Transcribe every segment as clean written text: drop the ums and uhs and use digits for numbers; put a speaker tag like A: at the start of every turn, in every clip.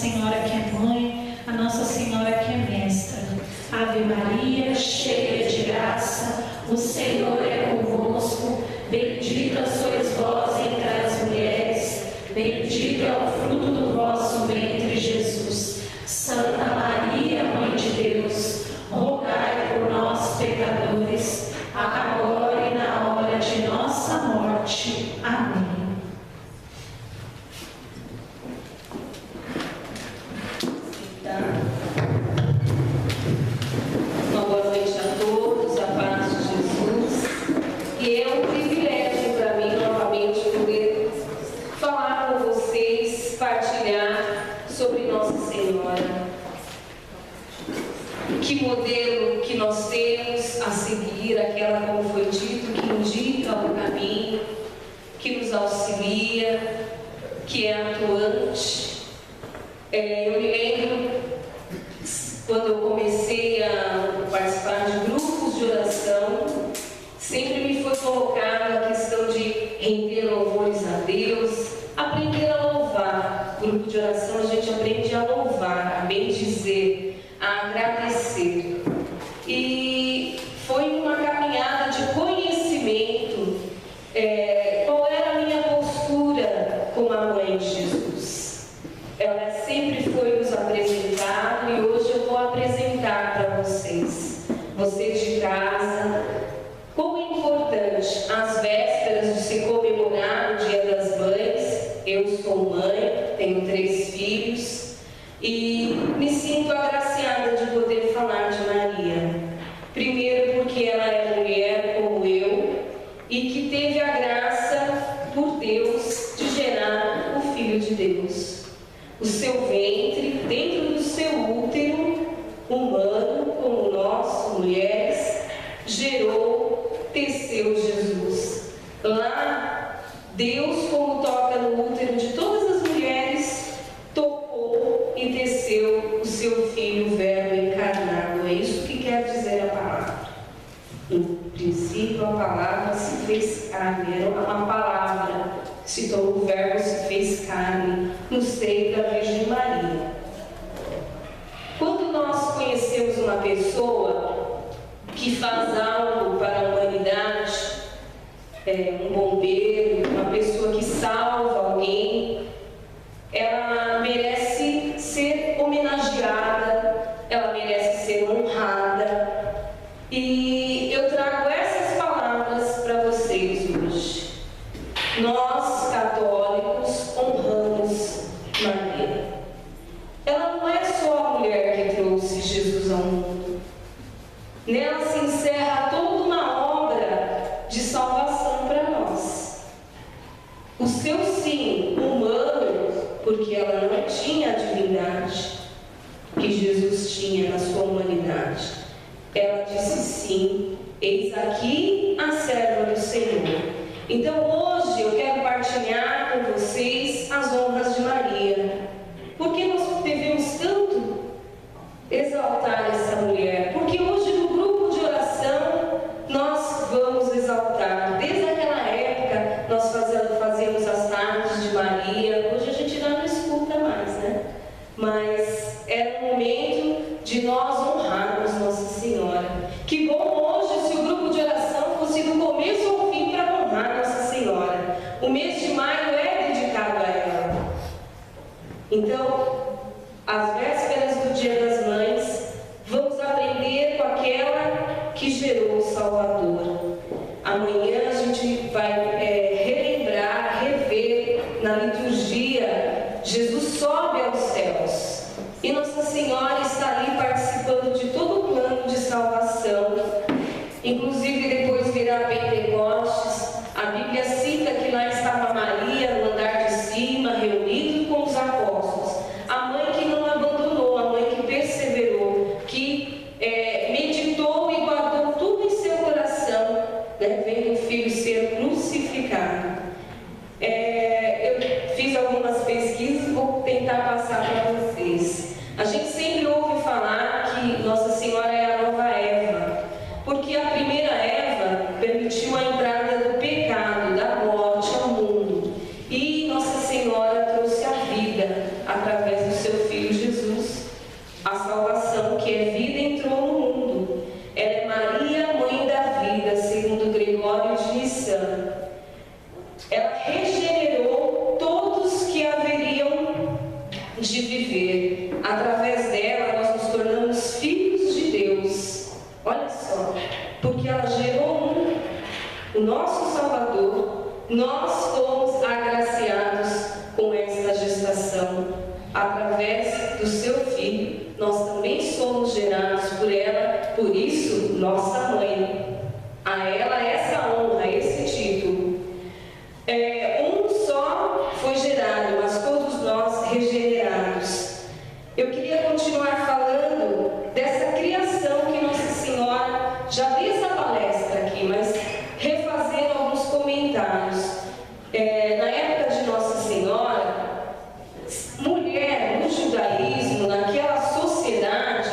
A: Senhora que é mãe, a Nossa Senhora que é mestra. Ave Maria, cheia de graça, o Senhor é convosco, bendita sois vós entre as mulheres, bendito é o fruto do vosso ventre, Jesus. Santa Maria, Mãe de Deus, rogai por nós, pecadores, agora e na hora de nossa morte. Amém.
B: Uma boa noite a todos, a paz de Jesus. E é um privilégio para mim, novamente, poder falar com vocês, partilhar sobre Nossa Senhora. Que modelo que nós temos a seguir, aquela, como foi dito, que indica o caminho, que nos auxilia, que é atuante. Eu me lembro, quando eu comecei a participar de grupos de oração, sempre me foi colocada a questão de render louvores a Deus, aprender a louvar. No grupo de oração a gente aprende a louvar, a bendizer, a agradecer. E foi uma caminhada de conhecimento, qual era a minha postura como a mãe de Jesus. Ela sempre foi nos apresentada e hoje eu vou apresentar para vocês de casa, como é importante as vésperas de se comemorar o Dia das Mães. Eu sou mãe, tenho 3 filhos e me sinto agraciada de poder falar de Maria. Primeiro porque ela é mulher como eu e que teve a graça por Deus de gerar o Filho de Deus. O seu ventre, dentro do seu útero humano, como nós, mulheres, gerou, teceu Jesus. Lá, Deus, como toca no útero de todas as mulheres, tocou e teceu o seu Filho, o Verbo encarnado. É isso que quer dizer a palavra. No princípio, a palavra se fez carne, era uma palavra, o Verbo se fez carne no seio da Virgem Maria. Quando nós conhecemos uma pessoa que faz algo para a humanidade, um bombeiro, uma pessoa que salva alguém, ela merece ser homenageada, ela merece ser honrada. E eu trago essas palavras para vocês hoje. Nós, católicos, honramos Maria. Ela não é só a mulher que trouxe Jesus ao mundo. Nela se encerra toda uma obra de salvação para nós. O seu sim humano, porque ela não tinha a divindade que Jesus tinha na sua humanidade. Ela disse sim, eis aqui a serva do Senhor. Então hoje eu quero partilhar com vocês as honras de Maria. Por que nós devemos tanto exaltar essa mulher? Porque hoje no grupo de oração nós vamos exaltar. Desde aquela época nós fazemos as tardes de Maria. Hoje a gente não escuta mais, né? Mas era um momento de nós honrarmos Nossa Senhora. Que bom hoje se o grupo de oração fosse do começo ao fim para honrar Nossa Senhora. O mês de maio é dedicado a ela. Então, às vésperas do Dia das Mães, vamos aprender com aquela que gerou o Salvador. Amanhã a gente vai relembrar, rever na liturgia, Jesus sobe aos céus. E Nossa Senhora está ali participando de todo o plano de salvação. Inclusive depois virá Pentecostes. A Bíblia cita que lá estava Maria no andar de cima, reunido com os apóstolos. A mãe que não abandonou, a mãe que perseverou, que meditou e guardou tudo em seu coração, né, vendo o Filho ser crucificado. Eu fiz algumas pesquisas, vou tentar passar para vocês. A gente sempre ouve falar que Nossa Senhora é a nova Eva, porque a primeira Eva permitiu a entrada do pecado, da morte ao mundo. E Nossa Senhora trouxe a vida através do seu Filho através dela nós nos tornamos filhos de Deus. Olha só, porque ela gerou o nosso Salvador, nós fomos agraciados com esta gestação. Através do seu Filho, nós também somos gerados por ela, por isso, nossa mãe. A ela essa honra, esse título. Um só foi gerado, mas todos nós regenerados. Eu queria continuar falando dessa criação que Nossa Senhora, já vi essa palestra aqui, mas refazendo alguns comentários. Na época de Nossa Senhora, mulher no judaísmo, naquela sociedade,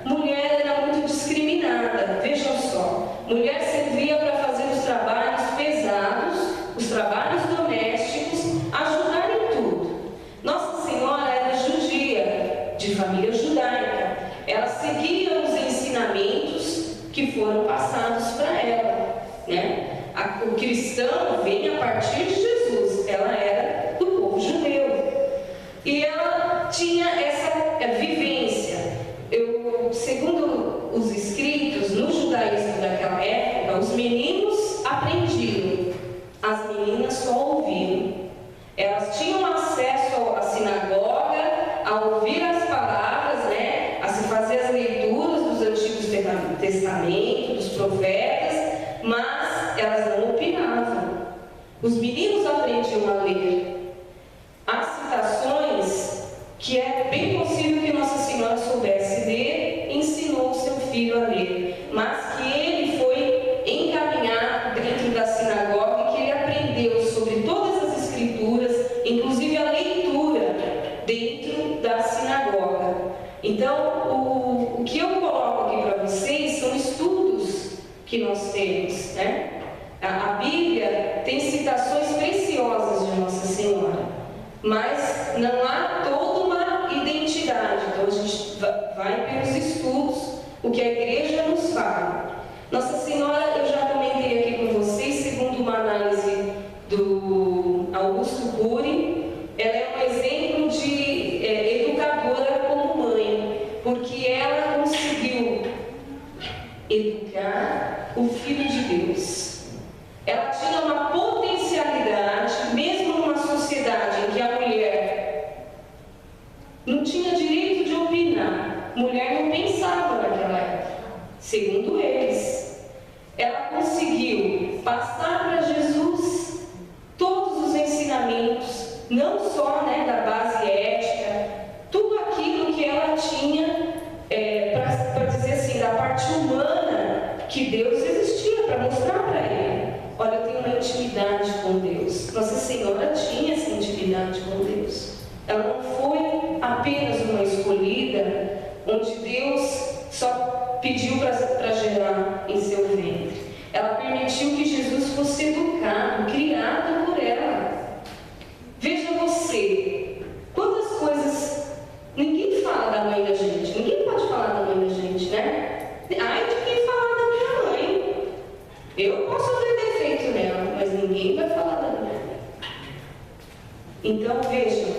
B: mulher era muito discriminada. Vejam só, mulher servia para fazer os trabalhos pesados, os trabalhos domésticos, ajudar em tudo. Nossa Senhora era judia, de família judaica. Ela seguia os ensinamentos que foram passados para ela, né? O cristão vem a partir de Jesus. Ela era do povo judeu. E ela tinha essa vivência. Segundo os escritos, no judaísmo daquela época, os meninos aprendiam, as meninas só ouviam. Elas tinham acesso à sinagoga, a ouvir as palavras, né, a se fazer as leituras dos Antigos Testamentos, dos profetas, mas elas não opinavam. Os meninos aprendiam a ler. Há citações que é bem possível que Nossa Senhora soubesse ler, ensinou o seu filho a ler, mas que ele foi encaminhado dentro da sinagoga e que ele aprendeu sobre todas as escrituras, inclusive a leitura dentro da sinagoga. Então, o que eu coloco aqui para vocês são estudos que nós temos, né? A Bíblia tem citações preciosas de Nossa Senhora, mas não há toda uma identidade. Então a gente vai pelos estudos, o que a igreja nos fala. Nossa Senhora, eu já comentei aqui com vocês, segundo uma análise do Augusto Cury, ela é um exemplo de educadora como mãe, porque ela conseguiu educar o Filho de Deus. Ela tinha uma potencialidade, mesmo numa sociedade em que a mulher não tinha direito de opinar, mulher não pensava naquela época, segundo eles. Ela conseguiu passar para Jesus todos os ensinamentos, não só, né, da base ética, tudo aquilo que ela tinha para dizer assim, da parte humana, que Deus existia, para mostrar para ele. Olha, eu tenho uma intimidade com Deus. Nossa Senhora tinha essa intimidade com Deus. Ela não foi apenas uma escolhida, onde Deus só pediu para gerar em seu ventre. Ela permitiu que Jesus fosse educado, criado por ela. Veja você, quantas coisas ninguém fala da mãe da gente. Ninguém pode falar da mãe da gente, né? Ai de quem falar da minha mãe. Eu posso ver defeito nela, mas ninguém vai falar da minha mãe. Então vejam,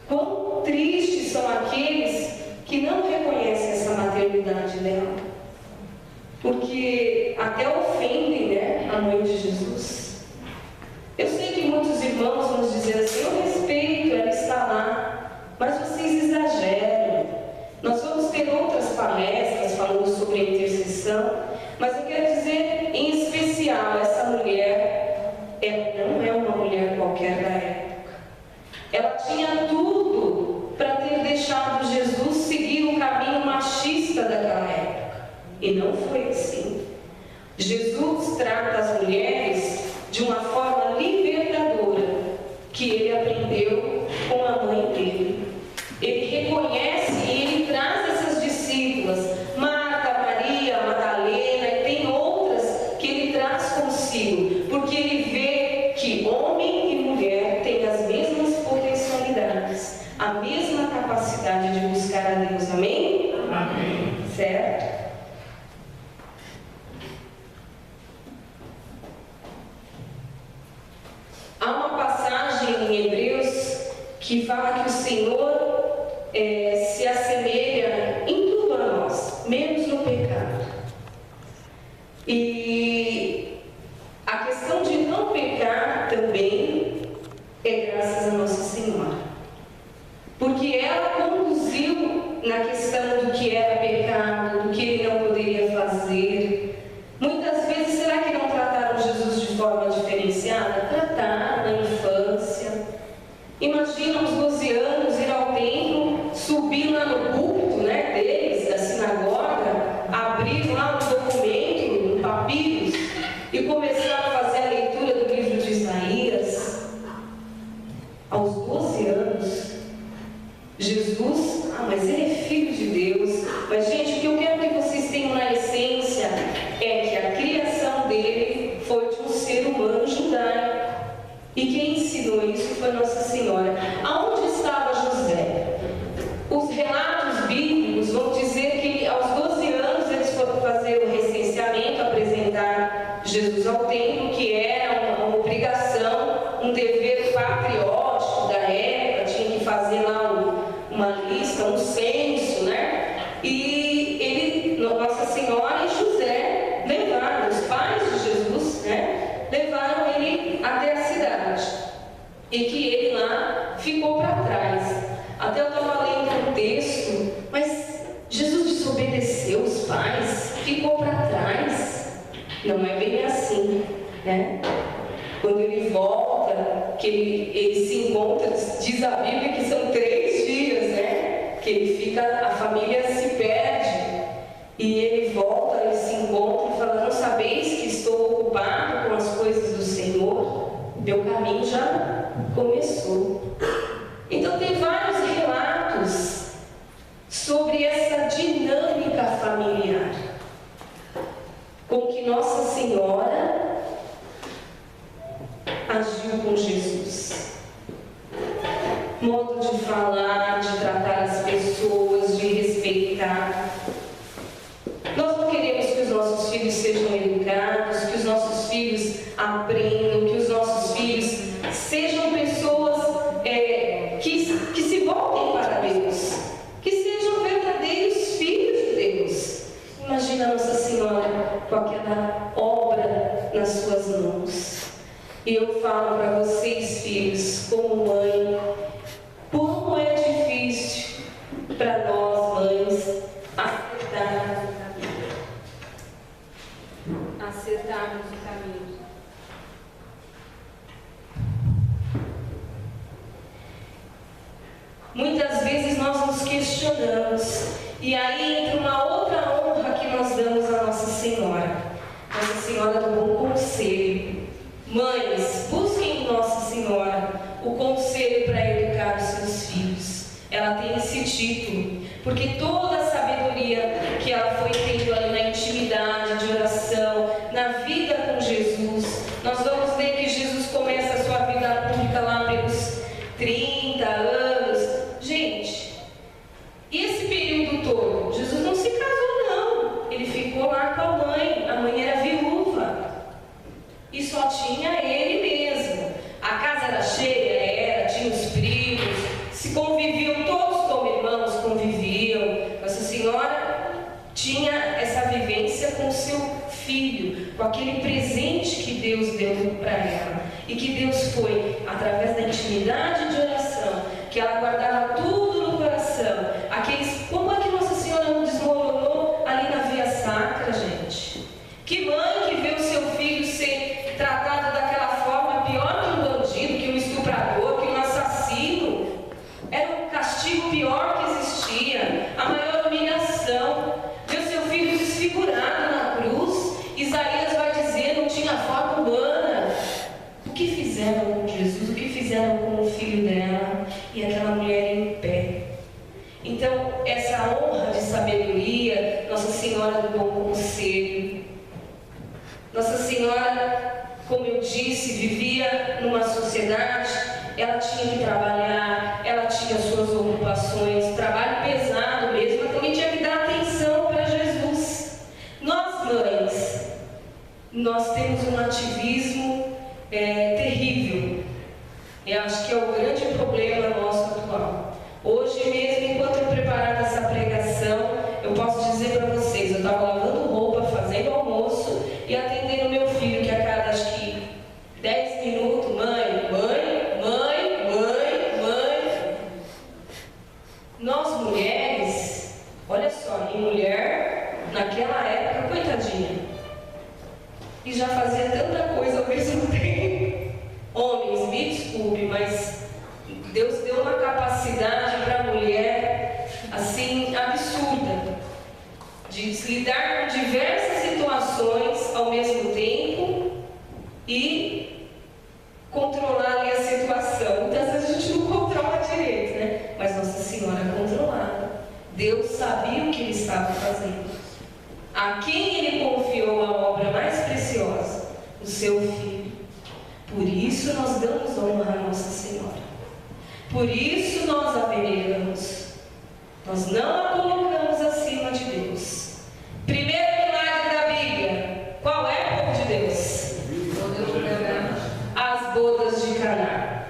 B: quão tristes são aqueles que não reconhecem essa maternidade dela, porque até ofendem, né, a mãe de Jesus. Eu sei que muitos irmãos vão dizer assim, eu respeito, ela está lá, mas vocês exageram. Nós vamos ter outras palestras falando sobre a intercessão, mas eu quero dizer em especial, essa mulher não é uma mulher qualquer da época. Ela tinha tudo para ter deixado Jesus seguir o caminho machista daquela época, e não foi assim. Jesus trata as mulheres de uma forma libertadora, que ele aprendeu com a mãe dele. Ele reconhece e ele traz essas discípulas, Marta, Maria, Madalena, e tem outras que ele traz consigo, porque ele vê que homem e mulher têm as mesmas potencialidades, a mesma capacidade de buscar a Deus. Amém?
C: Amém.
B: Certo? Há uma passagem em Hebreus que fala que o Senhor se assenta na questão do que era pecado, do que ele não poderia fazer. Muitas vezes, será que não trataram Jesus de forma diferenciada? Trataram na infância. Imagina aos 12 anos ir ao templo, subir lá no púlpito, né, deles, da sinagoga, abrir lá um documento, um papiros, e começar a fazer a leitura do livro de Isaías. Aos 12 anos, Jesus, mas ele é filho de Deus. Mas, gente, o que eu quero que vocês tenham na essência é que a criação dele foi de um ser humano judaico. E quem ensinou isso foi Nossa Senhora. Aonde estava José? Os relatos bíblicos vão dizer que aos 12 anos eles foram fazer o recenseamento, apresentar Jesus ao templo, que era uma obrigação, um dever patriótico da época, tinha que fazer lá uma lista, um censo, né? E ele, Nossa Senhora e José levaram, os pais de Jesus, né? Levaram ele até a cidade. E que ele lá ficou para trás. Até eu estava lendo um texto, mas Jesus desobedeceu os pais, ficou para trás. Não é bem assim, né? Quando ele volta, que ele se encontra, diz a Bíblia que são 3 dias, né? Que ele fica, a família se perde. E ele volta, ele se encontra e fala: não sabeis que estou ocupado com as coisas do Senhor? Meu caminho já começou. Então tem vários relatos sobre essa dinâmica familiar com que Nossa Senhora agiu com Jesus. Modo de falar, de tratar as pessoas, de respeitar. Nós não queremos que os nossos filhos sejam educados, que os nossos filhos aprendam, que os nossos filhos sejam pessoas que se voltem para Deus, que sejam verdadeiros filhos de Deus. Imagina Nossa Senhora com aquela obra nas suas mãos. E eu falo para vocês, filhos, como mãe, como é difícil para nós, mães, acertarmos o caminho. Muitas vezes nós nos questionamos, e aí entra uma outra honra que nós damos à Nossa Senhora, Nossa Senhora do Bom Conselho. Mães, busquem em Nossa Senhora o conselho para educar os seus filhos. Ela tem esse título, porque toda a sabedoria que ela foi tendo ali na intimidade de oração, na vida com Jesus, nós vamos ver que Jesus começa a sua vida pública lá pelos 30 anos. Gente, e esse período todo? Jesus não se casou, não. Ele ficou lá com a mãe era viúva. E só tinha ele mesmo. A casa era cheia, tinha os primos, se conviviam todos como irmãos, conviviam. Nossa Senhora tinha essa vivência com o seu filho, com aquele presente que Deus deu para ela. E que Deus foi, através da intimidade de oração, que ela guardava tudo no coração. Como é que Nossa Senhora não desmoronou ali na via sacra, gente? Que mãe que vê o seu filho ser tratado daquela forma, pior que um bandido, que um estuprador, que um assassino? Era o castigo pior que existia, a maior humilhação. Ver o seu filho desfigurado na cruz. Isaías vai dizer, não tinha forma humana. O que fizeram com Jesus? O que fizeram com o filho dela? E aquela mulher em pé. Então, essa honra de sabedoria, Nossa Senhora do Bom Conselho. Nossa Senhora, como eu disse, vivia numa sociedade, ela tinha que trabalhar, ela tinha suas ocupações, trabalho pesado mesmo, mas também tinha que dar atenção para Jesus. Nós, mães, nós temos um ativismo terrível. Eu acho que é o grande problema nosso atual. Hoje mesmo, enquanto eu preparava essa pregação, eu posso dizer para vocês, eu estava lavando roupa, fazendo almoço e atendendo meu filho, que a cada, acho que 10 minutos, mãe. Nós mulheres, Olha só, e mulher, naquela época, coitadinha, e já fazia tanta coisa ao mesmo tempo. Homens, me desculpe, mas Deus deu uma capacidade para a mulher, assim, absurda, de lidar com diversas situações ao mesmo tempo e controlar ali a situação. Muitas vezes a gente não controla direito, né? Mas Nossa Senhora controlava. Deus sabia o que Ele estava fazendo. A quem Ele confiou a obra mais preciosa? O seu Filho. Por isso nós damos honra a Nossa Senhora. Por isso nós a veneramos. Nós não a colocamos acima de Deus. Primeiro milagre da Bíblia. Qual é, povo de Deus? As bodas de Caná.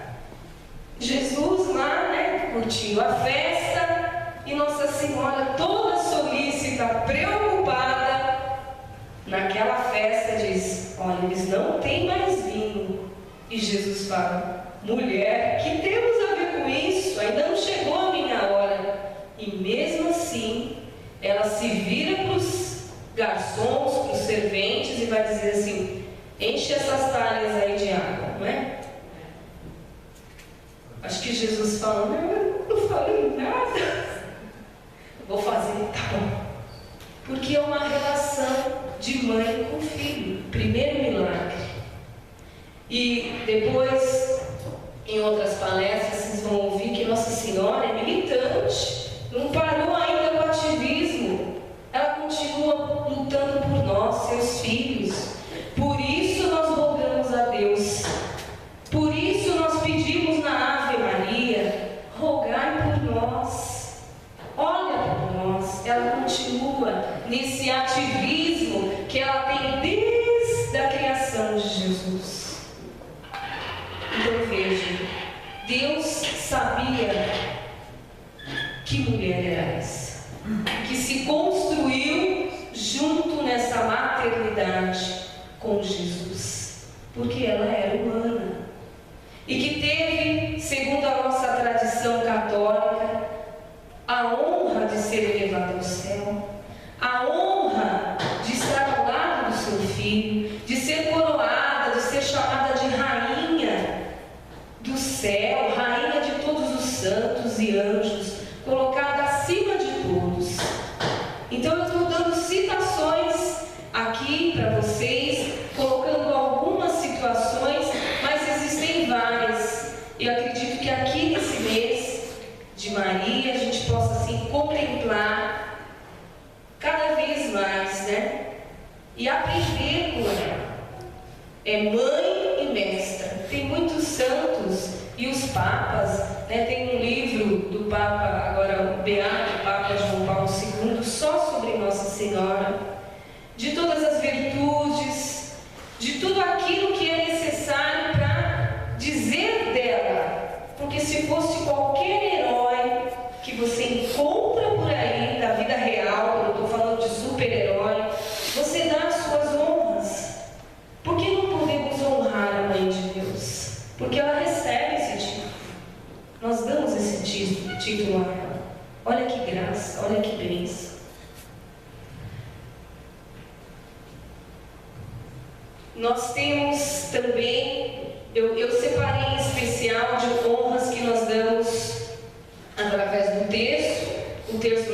B: Jesus lá, né, curtindo a festa, e Nossa Senhora toda solícita, preocupada, naquela festa diz: olha, eles não têm mais vinho. E Jesus fala: mulher, que temos a ver com isso? Ainda não chegou a minha hora. E mesmo assim, ela se vira para os garçons, para os serventes, e vai dizer assim: enche essas talhas aí de água, não é? Acho que Jesus fala: não, eu não falei nada. Vou fazer, tá bom. Porque é uma relação de mãe com filho. Primeiro milagre. E depois, em outras palestras, vocês vão ouvir que Nossa Senhora é militante. Não parou ainda com o ativismo. Ela continua lutando por nós, seus filhos. Por isso nós rogamos a Deus. Por isso nós pedimos na Ave Maria: rogai por nós. Olha por nós. Ela continua nesse ativismo que ela tem desde a criação de Jesus. Então veja, Deus sabia que mulher era essa, que se construiu junto nessa maternidade com Jesus, porque ela era humana, e que teve, segundo a nossa tradição católica, a honra de ser elevada ao céu, a honra de estar ao lado do seu filho, de ser coroada, de ser chamada de rainha do céu, rainha de todos os santos e anjos, colocada acima de todos. Então eu estou dando citações aqui para vocês, colocando algumas situações, mas existem várias. Eu acredito que aqui nesse mês de Maria a gente possa assim contemplar cada vez mais, né? E aprender com ela. É mãe e mestra. Tem muitos santos e os papas, né? Tem um livro do Papa, agora o Beato Papa João Paulo II, só sobre Nossa Senhora, de todas as virtudes, de tudo aquilo que é necessário para dizer dela. Porque se fosse qualquer herói que você encontra por aí da vida real, eu estou falando de super-herói, você dá as suas honras. Por que não podemos honrar a Mãe de Deus? Porque ela recebe esse título. Nós damos esse título a ela. Olha que graça, olha que bênção. Nós temos também, eu separei em especial de honras que nós damos através do terço. O terço